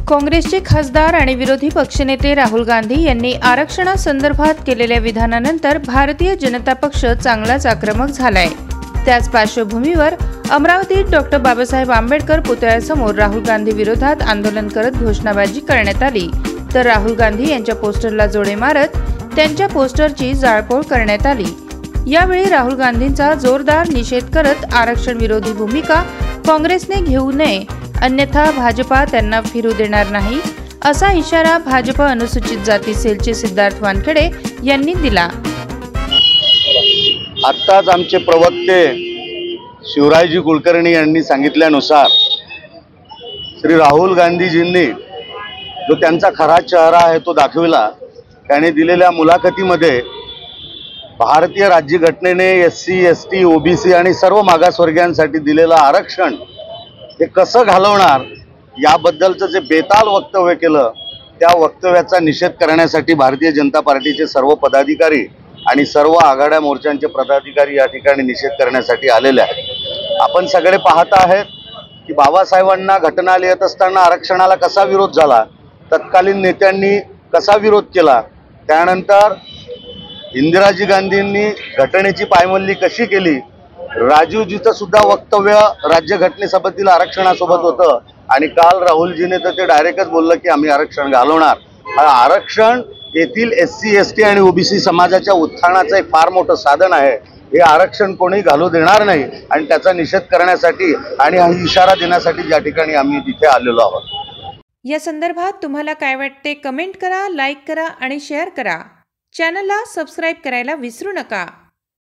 काँग्रेसचे खासदार आणि विरोधी पक्षनेते राहुल गांधी यांनी आरक्षणासंदर्भात केलेल्या विधानानंतर भारतीय जनता पक्ष चांगलाच आक्रमक झालाय। त्याच पार्श्वभूमीवर अमरावतीत डॉक्टर बाबासाहेब आंबेडकर पुतळ्यासमोर राहुल गांधी विरोधात आंदोलन करत घोषणाबाजी करण्यात आली, तर राहुल गांधी यांच्या पोस्टरला जोडे मारत त्यांच्या पोस्टरची जाळपोळ करण्यात आली। यावेळी राहुल गांधींचा जोरदार निषेध करत आरक्षण विरोधी भूमिका काँग्रेसने घेऊ नये, अन्यथा भाजपा त्यांना फिरू देणार नाही, असा इशारा भाजप अनुसूचित जाती सेलचे सिद्धार्थ वानखेडे यांनी दिला। आत्ताच आमचे प्रवक्ते शिवरायजी कुलकर्णी यांनी सांगितल्यानुसार श्री राहुल गांधीजींनी जो त्यांचा खरा चेहरा आहे तो दाखविला। त्यांनी दिलेल्या मुलाखतीमध्ये भारतीय राज्यघटनेने SC, ST, OBC आणि सर्व मागासवर्गीयांसाठी दिलेलं आरक्षण हे कसं घालवणार याबद्दलचं जे बेताल वक्तव्य केलं, त्या वक्तव्याचा निषेध करण्यासाठी भारतीय जनता पार्टीचे सर्व पदाधिकारी आणि सर्व आघाड्या मोर्चांचे पदाधिकारी या ठिकाणी निषेध करण्यासाठी आलेले आहेत। आपण सगळे पाहत आहेत की बाबासाहेबांना घटना लिहित असताना आरक्षणाला कसा विरोध झाला, तत्कालीन नेत्यांनी कसा विरोध केला, त्यानंतर इंदिराजी गांधींनी घटनेची पायमल्ली कशी केली, राजीवजीचं सुद्धा वक्तव्य राज्यघटनेसोबतील आरक्षणासोबत होतं आणि काल राहुलजीने तर ते डायरेक्टच बोललं की आम्ही आरक्षण घालवणार। हा आरक्षण येथील SC, ST आणि OBC समाजाच्या उत्थानाचं एक फार मोठं साधन आहे। हे आरक्षण कोणी घालू देणार नाही आणि त्याचा निषेध करण्यासाठी आणि हा इशारा देण्यासाठी या ठिकाणी आम्ही तिथे आलेलो आहोत। या संदर्भात तुम्हाला काय वाटते कमेंट करा, लाईक करा आणि शेअर करा। चॅनलला सबस्क्राईब करायला विसरू नका।